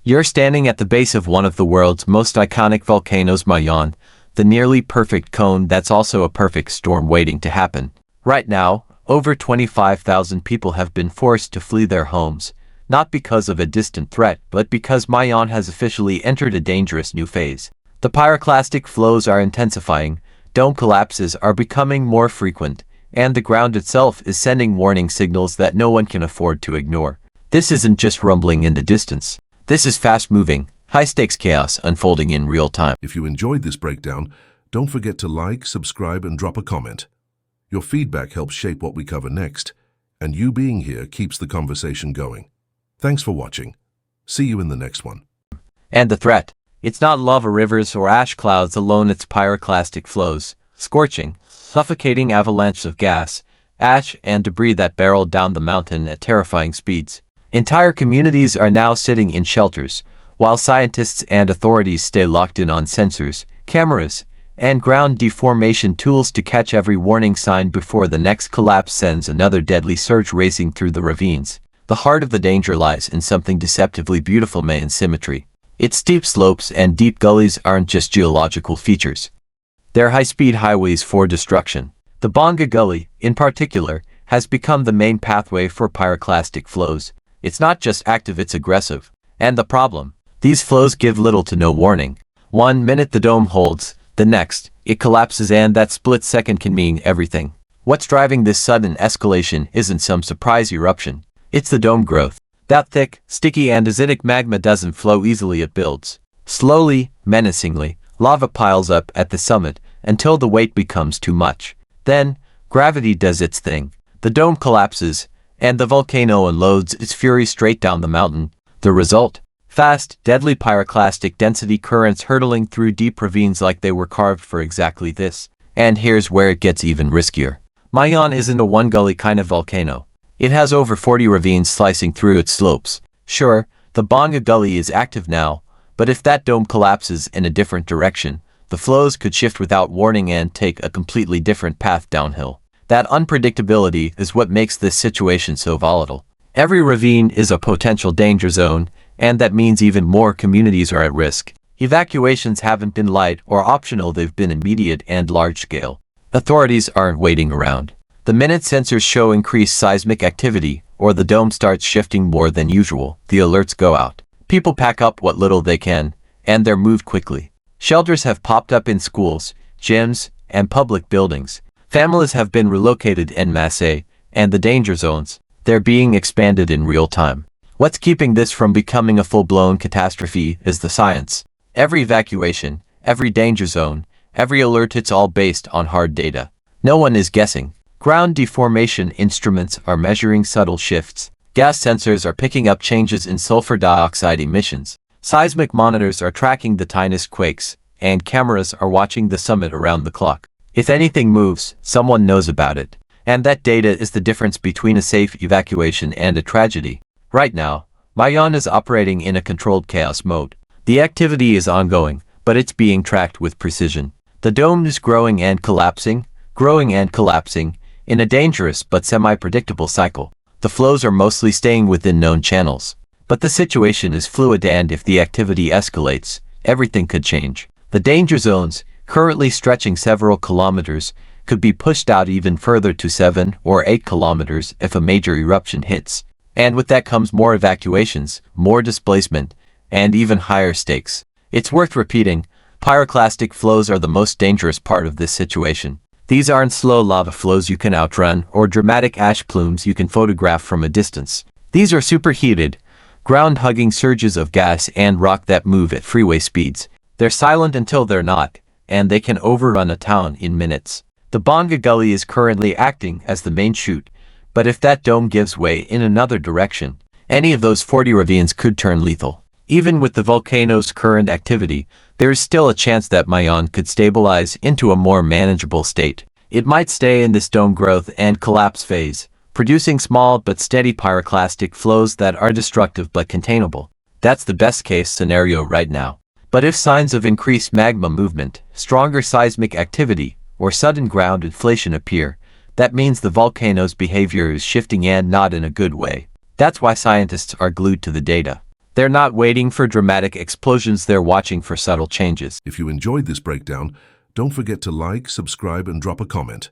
You're standing at the base of one of the world's most iconic volcanoes, Mayon, the nearly perfect cone that's also a perfect storm waiting to happen. Right now, over 25,000 people have been forced to flee their homes, not because of a distant threat, but because Mayon has officially entered a dangerous new phase. The pyroclastic flows are intensifying, dome collapses are becoming more frequent, and the ground itself is sending warning signals that no one can afford to ignore. This isn't just rumbling in the distance. This is fast-moving, high-stakes chaos unfolding in real time. If you enjoyed this breakdown, don't forget to like, subscribe, and drop a comment. Your feedback helps shape what we cover next, and you being here keeps the conversation going. Thanks for watching. See you in the next one. And the threat. It's not lava rivers or ash clouds alone, it's pyroclastic flows, scorching, suffocating avalanches of gas, ash, and debris that barrel down the mountain at terrifying speeds. Entire communities are now sitting in shelters, while scientists and authorities stay locked in on sensors, cameras, and ground deformation tools to catch every warning sign before the next collapse sends another deadly surge racing through the ravines. The heart of the danger lies in something deceptively beautiful: Mayon symmetry. Its steep slopes and deep gullies aren't just geological features. They're high-speed highways for destruction. The Bonga Gully, in particular, has become the main pathway for pyroclastic flows. It's not just active, it's aggressive. And the problem? These flows give little to no warning. 1 minute the dome holds, the next, it collapses, and that split second can mean everything. What's driving this sudden escalation isn't some surprise eruption. It's the dome growth. That thick, sticky and acidic magma doesn't flow easily, it builds. Slowly, menacingly, lava piles up at the summit until the weight becomes too much. Then, gravity does its thing. The dome collapses, and the volcano unloads its fury straight down the mountain. The result? Fast, deadly pyroclastic density currents hurtling through deep ravines like they were carved for exactly this. And here's where it gets even riskier. Mayon isn't a one-gully kind of volcano. It has over 40 ravines slicing through its slopes. Sure, the Bonga Gully is active now, but if that dome collapses in a different direction, the flows could shift without warning and take a completely different path downhill. That unpredictability is what makes this situation so volatile. Every ravine is a potential danger zone, and that means even more communities are at risk. Evacuations haven't been light or optional, they've been immediate and large-scale. Authorities aren't waiting around. The minute sensors show increased seismic activity, or the dome starts shifting more than usual, the alerts go out. People pack up what little they can, and they're moved quickly. Shelters have popped up in schools, gyms, and public buildings. Families have been relocated en masse, and the danger zones, they're being expanded in real time. What's keeping this from becoming a full-blown catastrophe is the science. Every evacuation, every danger zone, every alert, it's all based on hard data. No one is guessing. Ground deformation instruments are measuring subtle shifts. Gas sensors are picking up changes in sulfur dioxide emissions. Seismic monitors are tracking the tiniest quakes, and cameras are watching the summit around the clock. If anything moves, someone knows about it. And that data is the difference between a safe evacuation and a tragedy. Right now, Mayon is operating in a controlled chaos mode. The activity is ongoing, but it's being tracked with precision. The dome is growing and collapsing, in a dangerous but semi-predictable cycle. The flows are mostly staying within known channels. But the situation is fluid, and if the activity escalates, everything could change. The danger zones, currently stretching several kilometers, could be pushed out even further to 7 or 8 kilometers if a major eruption hits. And with that comes more evacuations, more displacement, and even higher stakes. It's worth repeating, pyroclastic flows are the most dangerous part of this situation. These aren't slow lava flows you can outrun or dramatic ash plumes you can photograph from a distance. These are superheated, ground-hugging surges of gas and rock that move at freeway speeds. They're silent until they're not, and they can overrun a town in minutes. The Bonga Gully is currently acting as the main chute, but if that dome gives way in another direction, any of those 40 ravines could turn lethal. Even with the volcano's current activity, there is still a chance that Mayon could stabilize into a more manageable state. It might stay in this dome growth and collapse phase, producing small but steady pyroclastic flows that are destructive but containable. That's the best-case scenario right now. But if signs of increased magma movement, stronger seismic activity, or sudden ground inflation appear, that means the volcano's behavior is shifting, and not in a good way. That's why scientists are glued to the data. They're not waiting for dramatic explosions, they're watching for subtle changes. If you enjoyed this breakdown, don't forget to like, subscribe, and drop a comment.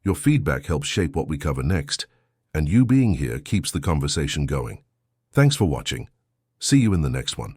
Your feedback helps shape what we cover next, and you being here keeps the conversation going. Thanks for watching. See you in the next one.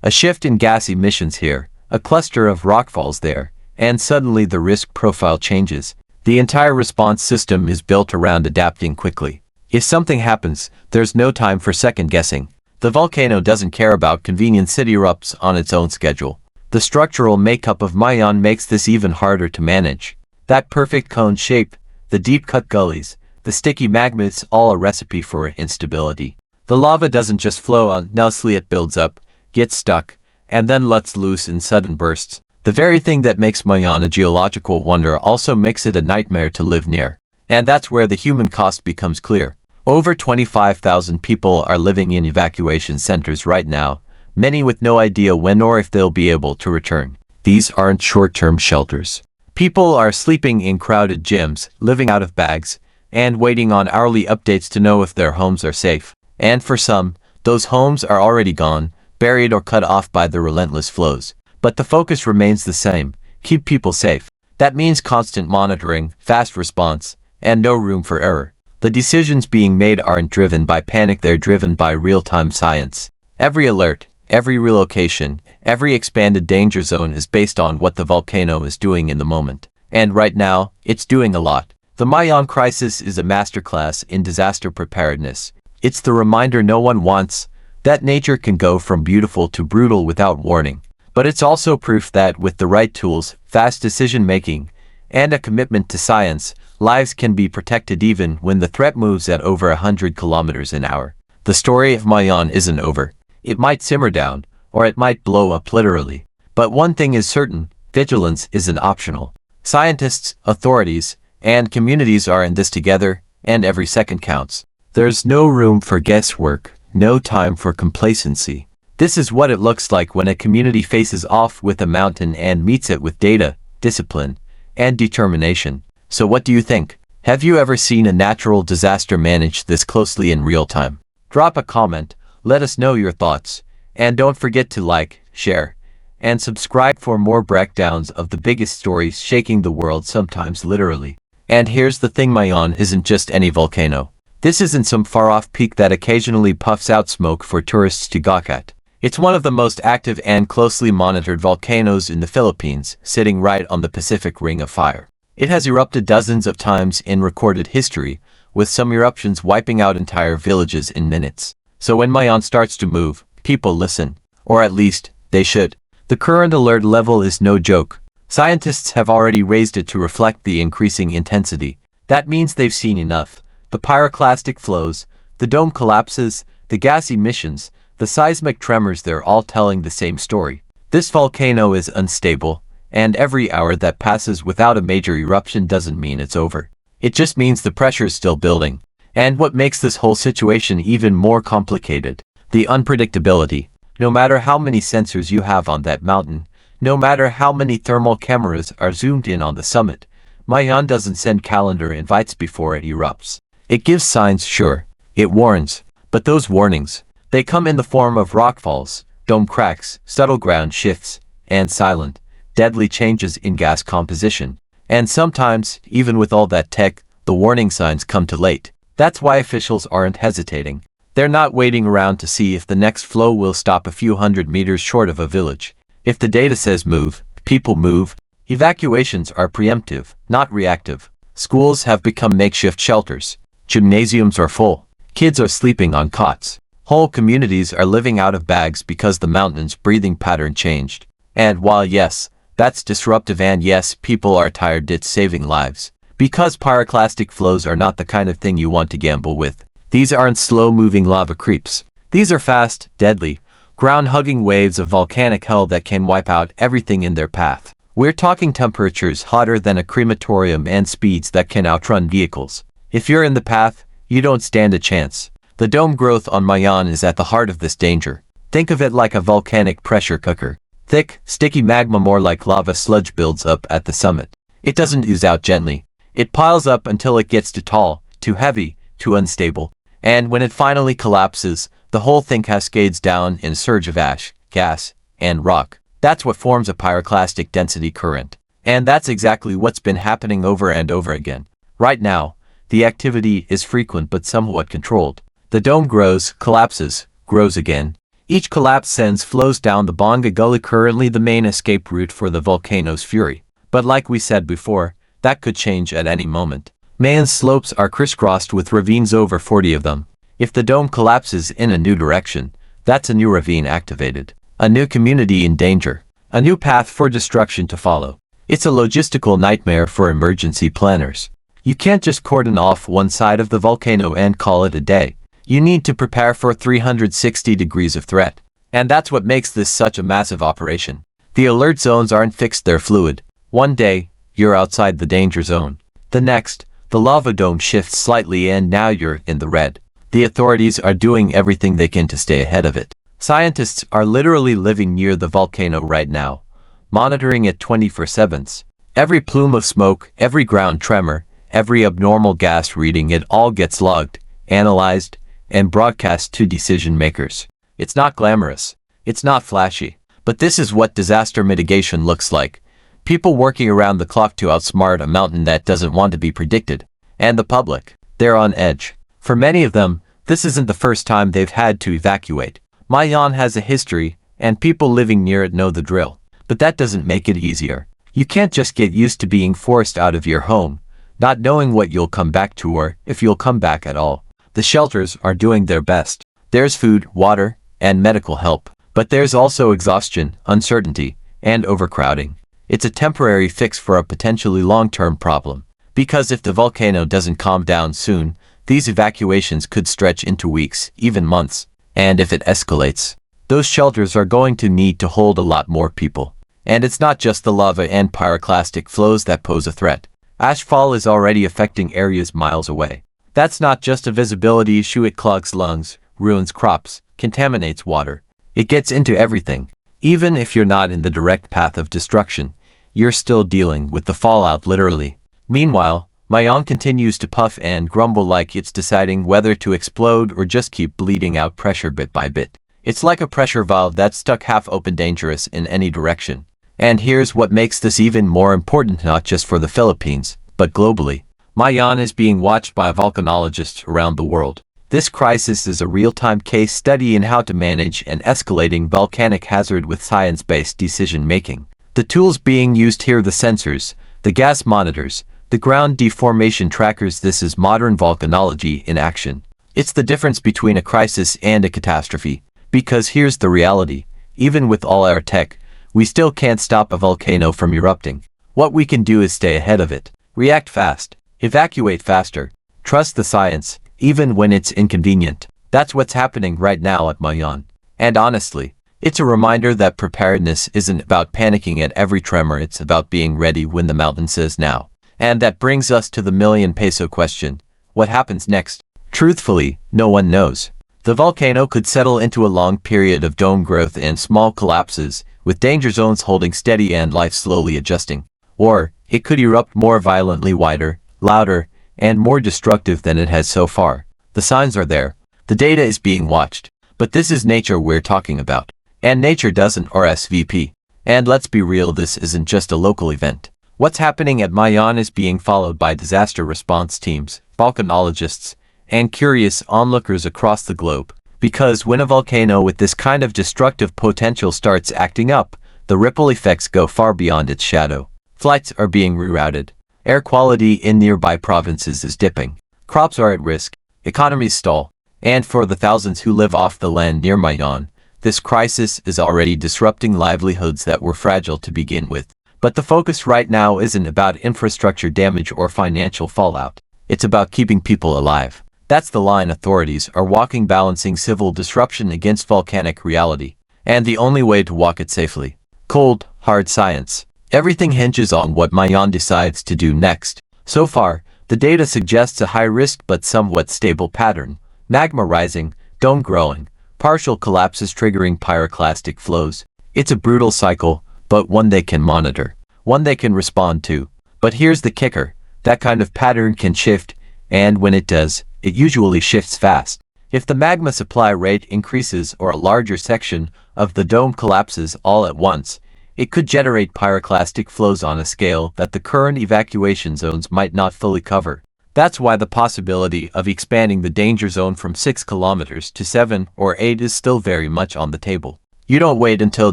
A shift in gas emissions here, a cluster of rockfalls there, and suddenly the risk profile changes. The entire response system is built around adapting quickly. If something happens, there's no time for second guessing. The volcano doesn't care about convenience, it erupts on its own schedule. The structural makeup of Mayon makes this even harder to manage. That perfect cone shape, the deep-cut gullies, the sticky magma, it's all a recipe for instability. The lava doesn't just flow endlessly, it builds up, gets stuck, and then lets loose in sudden bursts. The very thing that makes Mayon a geological wonder also makes it a nightmare to live near. And that's where the human cost becomes clear. Over 25,000 people are living in evacuation centers right now, many with no idea when or if they'll be able to return. These aren't short-term shelters. People are sleeping in crowded gyms, living out of bags, and waiting on hourly updates to know if their homes are safe. And for some, those homes are already gone, buried or cut off by the relentless flows. But the focus remains the same: keep people safe. That means constant monitoring, fast response, and no room for error. The decisions being made aren't driven by panic, they're driven by real-time science. Every alert, every relocation, every expanded danger zone is based on what the volcano is doing in the moment. And right now, it's doing a lot. The Mayon crisis is a masterclass in disaster preparedness. It's the reminder no one wants, that nature can go from beautiful to brutal without warning. But it's also proof that with the right tools, fast decision-making, and a commitment to science, lives can be protected even when the threat moves at over 100 kilometers an hour. The story of Mayon isn't over. It might simmer down, or it might blow up literally. But one thing is certain: vigilance isn't optional. Scientists, authorities, and communities are in this together, and every second counts. There's no room for guesswork, no time for complacency. This is what it looks like when a community faces off with a mountain and meets it with data, discipline, and determination. So what do you think? Have you ever seen a natural disaster managed this closely in real time? Drop a comment, let us know your thoughts, and don't forget to like, share, and subscribe for more breakdowns of the biggest stories shaking the world, sometimes literally. And here's the thing: Mayon isn't just any volcano. This isn't some far-off peak that occasionally puffs out smoke for tourists to gawk at. It's one of the most active and closely monitored volcanoes in the Philippines, sitting right on the Pacific Ring of Fire. It has erupted dozens of times in recorded history, with some eruptions wiping out entire villages in minutes. So when Mayon starts to move, people listen. Or at least, they should. The current alert level is no joke. Scientists have already raised it to reflect the increasing intensity. That means they've seen enough. The pyroclastic flows, the dome collapses, the gas emissions, the seismic tremors, they're all telling the same story. This volcano is unstable, and every hour that passes without a major eruption doesn't mean it's over. It just means the pressure is still building. And what makes this whole situation even more complicated: the unpredictability. No matter how many sensors you have on that mountain, no matter how many thermal cameras are zoomed in on the summit, Mayon doesn't send calendar invites before it erupts. It gives signs, sure. It warns. But those warnings, they come in the form of rockfalls, dome cracks, subtle ground shifts, and silent, deadly changes in gas composition. And sometimes, even with all that tech, the warning signs come too late. That's why officials aren't hesitating. They're not waiting around to see if the next flow will stop a few hundred meters short of a village. If the data says move, people move. Evacuations are preemptive, not reactive. Schools have become makeshift shelters. Gymnasiums are full. Kids are sleeping on cots. Whole communities are living out of bags because the mountain's breathing pattern changed. And while yes, that's disruptive, and yes, people are tired, it's saving lives. Because pyroclastic flows are not the kind of thing you want to gamble with. These aren't slow-moving lava creeps. These are fast, deadly, ground-hugging waves of volcanic hell that can wipe out everything in their path. We're talking temperatures hotter than a crematorium and speeds that can outrun vehicles. If you're in the path, you don't stand a chance. The dome growth on Mayon is at the heart of this danger. Think of it like a volcanic pressure cooker. Thick, sticky magma, more like lava sludge, builds up at the summit. It doesn't ooze out gently. It piles up until it gets too tall, too heavy, too unstable. And when it finally collapses, The whole thing cascades down in a surge of ash, gas, and rock. That's what forms a pyroclastic density current. And that's exactly what's been happening over and over again. Right now, the activity is frequent but somewhat controlled. The dome grows, collapses, grows again. Each collapse sends flows down the Bonga Gully, currently the main escape route for the volcano's fury. But like we said before, that could change at any moment. Mayon's slopes are crisscrossed with ravines, over 40 of them. If the dome collapses in a new direction, that's a new ravine activated. A new community in danger. A new path for destruction to follow. It's a logistical nightmare for emergency planners. You can't just cordon off one side of the volcano and call it a day. You need to prepare for 360 degrees of threat. And that's what makes this such a massive operation. The alert zones aren't fixed, they're fluid. One day, you're outside the danger zone. The next, the lava dome shifts slightly and now you're in the red. The authorities are doing everything they can to stay ahead of it. Scientists are literally living near the volcano right now, monitoring it 24/7. Every plume of smoke, every ground tremor, every abnormal gas reading, it all gets logged, analyzed, and broadcast to decision makers. It's not glamorous. It's not flashy. But this is what disaster mitigation looks like. People working around the clock to outsmart a mountain that doesn't want to be predicted. And the public, they're on edge. For many of them, this isn't the first time they've had to evacuate. Mayon has a history, and people living near it know the drill. But that doesn't make it easier. You can't just get used to being forced out of your home, not knowing what you'll come back to or if you'll come back at all. The shelters are doing their best. There's food, water, and medical help. But there's also exhaustion, uncertainty, and overcrowding. It's a temporary fix for a potentially long-term problem. Because if the volcano doesn't calm down soon, these evacuations could stretch into weeks, even months. And if it escalates, those shelters are going to need to hold a lot more people. And it's not just the lava and pyroclastic flows that pose a threat. Ashfall is already affecting areas miles away. That's not just a visibility issue, it clogs lungs, ruins crops, contaminates water. It gets into everything. Even if you're not in the direct path of destruction, you're still dealing with the fallout literally. Meanwhile, Mayon continues to puff and grumble like it's deciding whether to explode or just keep bleeding out pressure bit by bit. It's like a pressure valve that's stuck half open, dangerous in any direction. And here's what makes this even more important, not just for the Philippines, but globally. Mayon is being watched by volcanologists around the world. This crisis is a real-time case study in how to manage an escalating volcanic hazard with science-based decision-making. The tools being used here: the sensors, the gas monitors, the ground deformation trackers. This is modern volcanology in action. It's the difference between a crisis and a catastrophe. Because here's the reality: even with all our tech, we still can't stop a volcano from erupting. What we can do is stay ahead of it, react fast, evacuate faster, trust the science, even when it's inconvenient. That's what's happening right now at Mayon. And honestly, it's a reminder that preparedness isn't about panicking at every tremor, it's about being ready when the mountain says now. And that brings us to the million-peso question: what happens next? Truthfully, no one knows. The volcano could settle into a long period of dome growth and small collapses, with danger zones holding steady and life slowly adjusting. Or, it could erupt more violently, wider, louder, and more destructive than it has so far. The signs are there. The data is being watched. But this is nature we're talking about. And nature doesn't RSVP. And let's be real, this isn't just a local event. What's happening at Mayon is being followed by disaster response teams, volcanologists, and curious onlookers across the globe. Because when a volcano with this kind of destructive potential starts acting up, the ripple effects go far beyond its shadow. Flights are being rerouted. Air quality in nearby provinces is dipping. Crops are at risk. Economies stall. And for the thousands who live off the land near Mayon, this crisis is already disrupting livelihoods that were fragile to begin with. But the focus right now isn't about infrastructure damage or financial fallout. It's about keeping people alive. That's the line authorities are walking, balancing civil disruption against volcanic reality. And the only way to walk it safely. Cold, hard science. Everything hinges on what Mayon decides to do next. So far, the data suggests a high-risk but somewhat stable pattern. Magma rising, dome growing, partial collapses triggering pyroclastic flows. It's a brutal cycle, but one they can monitor. One they can respond to. But here's the kicker. That kind of pattern can shift, and when it does, it usually shifts fast. If the magma supply rate increases or a larger section of the dome collapses all at once, it could generate pyroclastic flows on a scale that the current evacuation zones might not fully cover. That's why the possibility of expanding the danger zone from 6 kilometers to 7 or 8 is still very much on the table. You don't wait until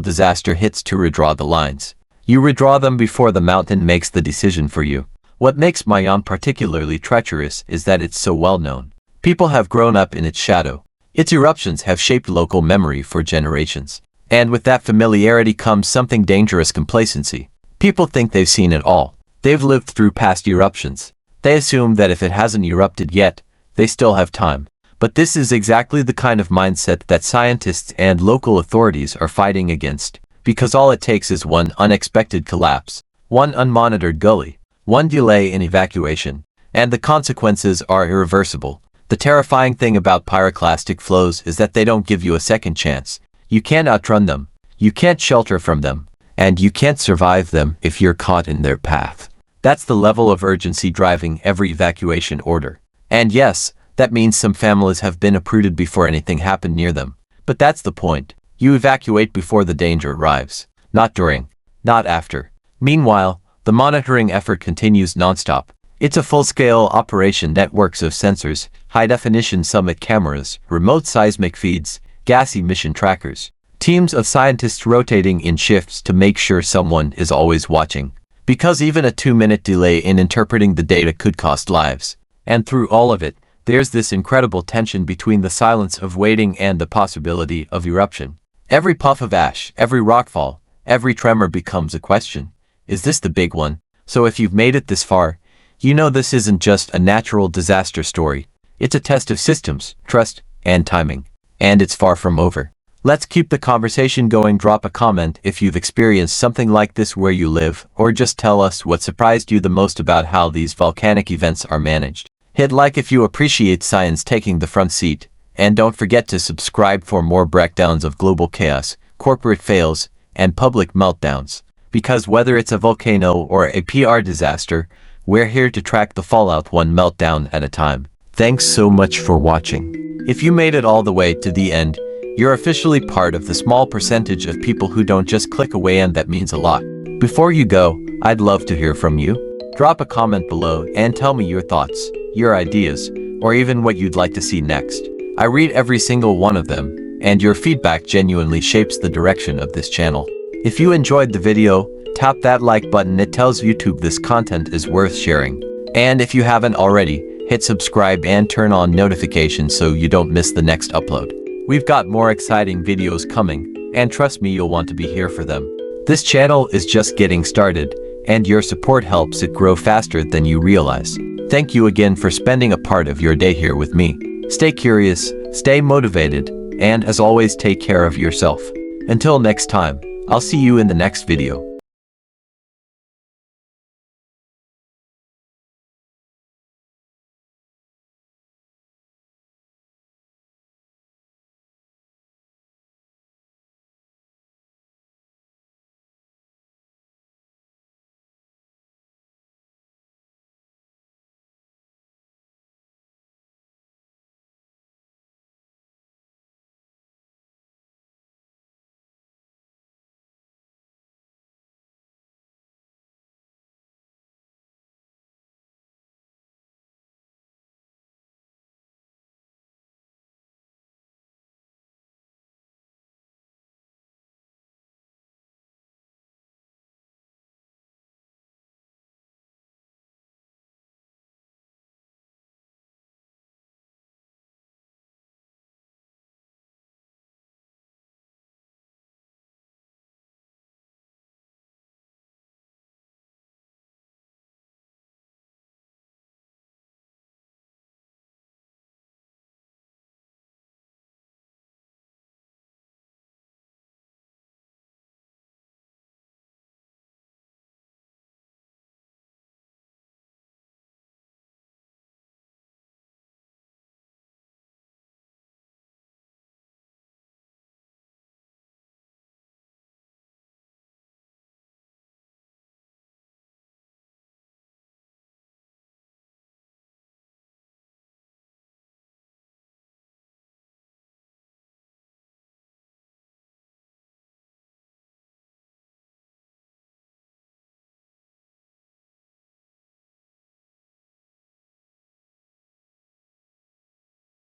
disaster hits to redraw the lines. You redraw them before the mountain makes the decision for you. What makes Mayon particularly treacherous is that it's so well known. People have grown up in its shadow. Its eruptions have shaped local memory for generations. And with that familiarity comes something dangerous: complacency. People think they've seen it all. They've lived through past eruptions. They assume that if it hasn't erupted yet, they still have time. But this is exactly the kind of mindset that scientists and local authorities are fighting against, because all it takes is one unexpected collapse, one unmonitored gully, one delay in evacuation, and the consequences are irreversible. The terrifying thing about pyroclastic flows is that they don't give you a second chance. You can't outrun them, you can't shelter from them, and you can't survive them if you're caught in their path. That's the level of urgency driving every evacuation order. And yes, that means some families have been uprooted before anything happened near them. But that's the point. You evacuate before the danger arrives, not during, not after. Meanwhile, the monitoring effort continues nonstop. It's a full-scale operation: networks of sensors, high-definition summit cameras, remote seismic feeds, gas emission trackers, teams of scientists rotating in shifts to make sure someone is always watching. Because even a 2-minute delay in interpreting the data could cost lives. And through all of it, there's this incredible tension between the silence of waiting and the possibility of eruption. Every puff of ash, every rockfall, every tremor becomes a question. Is this the big one? So if you've made it this far, you know this isn't just a natural disaster story. It's a test of systems, trust, and timing. And it's far from over. Let's keep the conversation going. Drop a comment if you've experienced something like this where you live, or just tell us what surprised you the most about how these volcanic events are managed. Hit like if you appreciate science taking the front seat, and don't forget to subscribe for more breakdowns of global chaos, corporate fails, and public meltdowns. Because whether it's a volcano or a PR disaster, we're here to track the fallout one meltdown at a time. Thanks so much for watching. If you made it all the way to the end, you're officially part of the small percentage of people who don't just click away, and that means a lot. Before you go, I'd love to hear from you. Drop a comment below and tell me your thoughts, your ideas, or even what you'd like to see next. I read every single one of them, and your feedback genuinely shapes the direction of this channel. If you enjoyed the video, tap that like button. It tells YouTube this content is worth sharing. And if you haven't already, hit subscribe and turn on notifications so you don't miss the next upload. We've got more exciting videos coming, and trust me, you'll want to be here for them. This channel is just getting started, and your support helps it grow faster than you realize. Thank you again for spending a part of your day here with me. Stay curious, stay motivated, and as always, take care of yourself. Until next time, I'll see you in the next video.